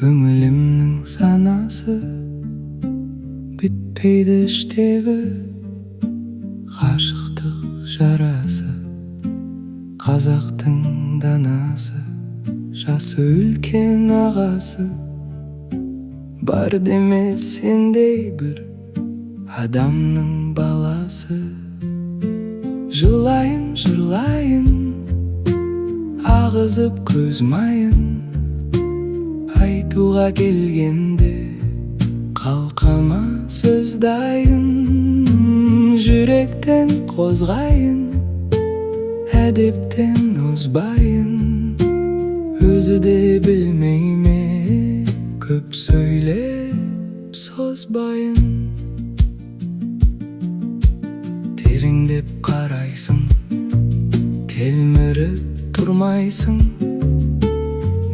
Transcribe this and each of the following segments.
Көңілімнің санасы бітпейді іштегі ғашықтық жарасы. Қазақтың данасы, жасы үлкен ағасы. Бар демес сендей бір адамның баласы. Жылайын, жырлайын, ағызып көз майын. Айтуға келгенде қалқама сөз дайын. Жүректен қозғайын, әдептен озбайын. Өзі де білмей ме, көп сөйлеп созбайын. Тереңдеп қарайсың, телміріп тұрмайсың.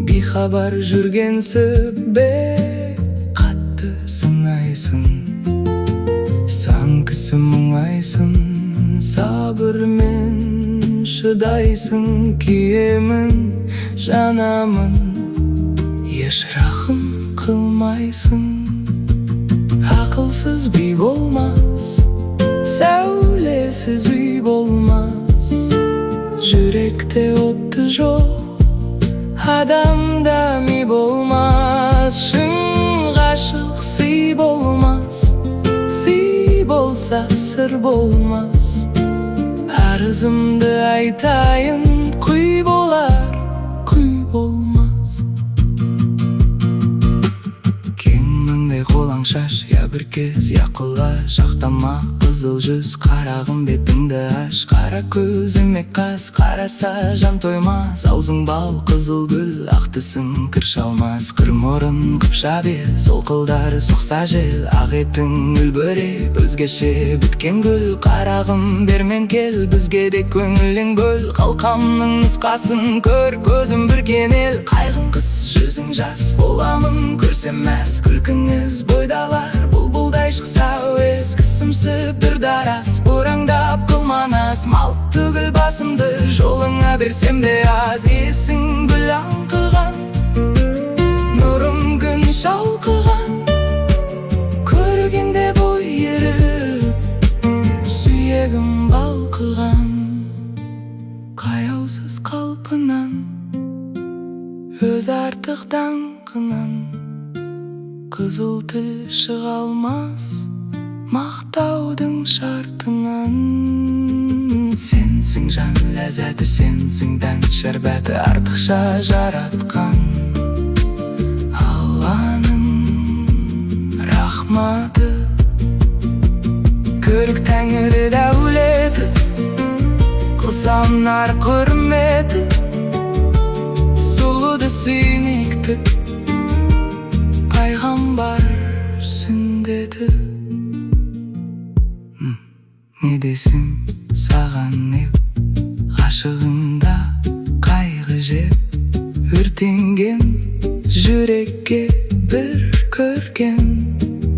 Бейхабар жүргенсіп бе қатты сыңайсың. Сан кісі мұңайсың, сабырмен шыдайсың. Киемін, жанамын, еш рахым қылмайсың. Ақылсыз би болмас, сәулесіз үй болмас. Жүректе отты жоқ, адамда ми болмас. Шын ғашық сый болмас, сый болса сыр болмас. Арызымды айтайын, құй болар, құй болмас. Кең маңдай қолаң шаш, я бір кез, я құлаш. Жақтама қызыл жүз, қарағым бетіңді аш. Қара көзіме қас, қараса жан тоймас. Аузың бал, қызыл гүл, ақтысың кір шалмас. Қыр мұрын қыпша бел, солқылдар соқса жел. Ақ етің үлбіреп, өзгеше біткен гүл. Қарағым бермен кел, бізге де көңілін бөл. Қалқамның нұсқасын көр, көзім бір кенел. Қайғың қыс, жүзің жас, боламын көрсем мәз. Күлкіңіз бойдалар, бұлбұлдай шықса өз. Кісімсіп бір дарас, бұраңдап қылманас. Мал түгіл басымды жолыңа берсем де аз. Есің гүл аңқыған, нұрым күн шалқыған. Көргенде бой еріп, сүйегім балқыған. Қаяусыз қалпынан, өз артық даңқынан. Қызыл тіл шыға алмас мақтаудың шартынан. Сенсің жан ләззәті, сенсің дән шәрбәті. Артықша жаратқан Алланың рахматы. Көрік тәңірі дәулеті, қылсам нар құрметі. Сұлуды сүймекті пайғамбар сүндеті. Не десем саған неп, ғашығымда қайғы жеп. Өртенген жүрекке бір көрген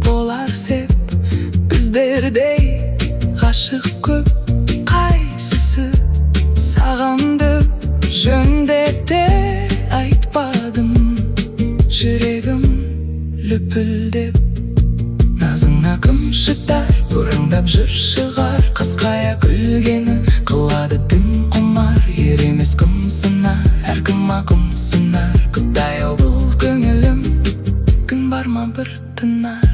болар сеп. Біздердей ғашық көп, қайсысы сағанды жөндете айтпадым. Жүрегім лүпілдеп, назыңа кім шыдар, бұраңдап жүр шығар. Қасқая күлгені қылады дым құмар. Ер емес кім сынар, әркім ақым сынар. Құдай-ау бұл көңілім, күн бар ма бір тынар.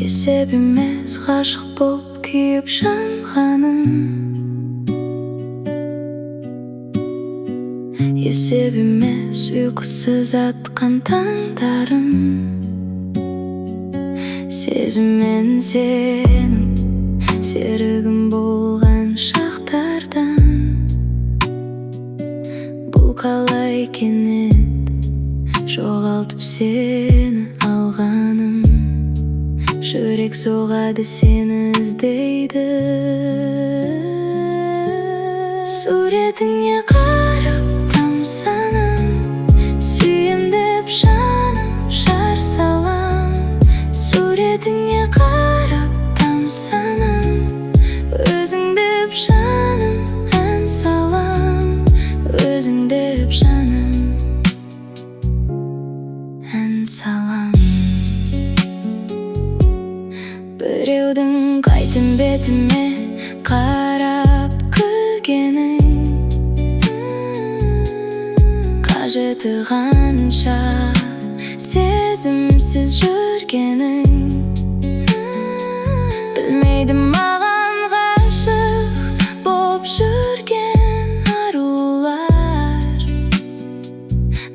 Есеп емес ғашық боп күйіп жанғаным. Есеп емес ұйқысыз атқан таңдарым. Сезіммен сенің серігім болған шақтардан. Бұл қалай кенет жоғалтып сені алғаным. Жүрек соғады сені іздейді. Суретіңе қарап тамсанам, сүйем деп жаным салам. Біреудің қайтын бетіме қарап күлгенің, қажеті қанша сезімсіз жүргенің. Білмейді маған ғашық боп жүрген арулар.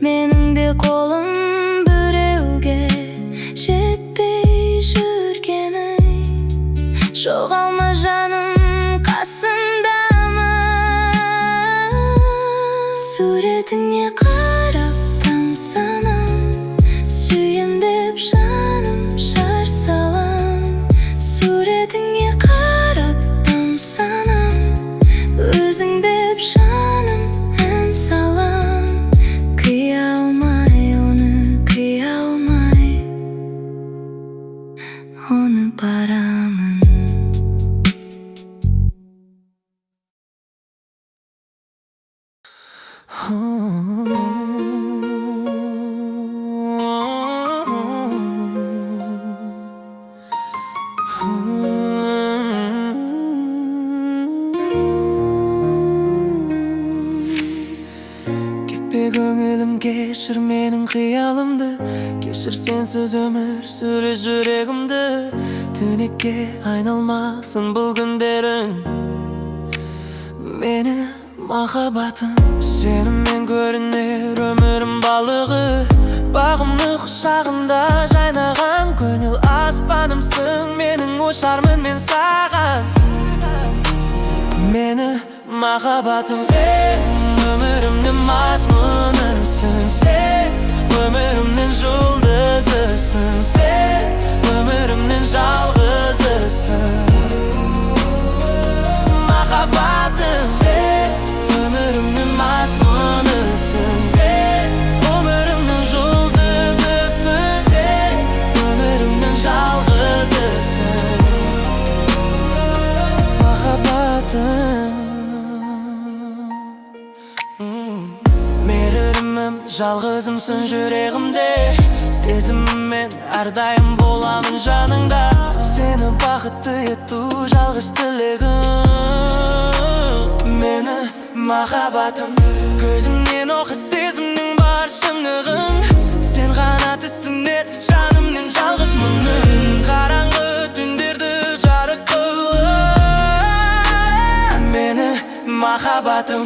Менің де қолым біреуге жетпей жүргенің. Жоғалма жаным, қасындамын. Суретіңе қарап тамсанам, сүйем деп жаным жар салам. Суретіңе қарап тамсанам, өзің деп жаным ән салам. Күйе алмай оны, күйе алмай оны барамын. Кетпе көңілім, кешір менің қиялымды, кешір сенсіз өмір сүре жүрегімді. Түнекке айналмасын бұл күндерің, мені махаббатым. Сенімен көрінер өмірім балығы, бағымны құшағында жайнаған көңіл аспанымсың, менің ұшармын мен саған. Мені махаббатым, сен өмірімнің мазмұнысың, сен өмірімнің жұлдызысың, сен өмірімнің жалғызысың. Махаббатым, сен өмірімнің мазмұнысың, сен өмірімнің жұлдызысың, сен өмірімнің жалғызысың. Махаббатым, мерірімім, жалғызымсың жүрегімде, сезіміммен әрдайым боламын жаныңда. Сені бақытты ету жалғыз тілегім. Мені махаббатым, көзімнен оқы сезімнің бар шындығын. Сен ғана түсінер жанымның жалғыз мұңын. Қараңғы түндерді жарық қылып, мені махаббатым.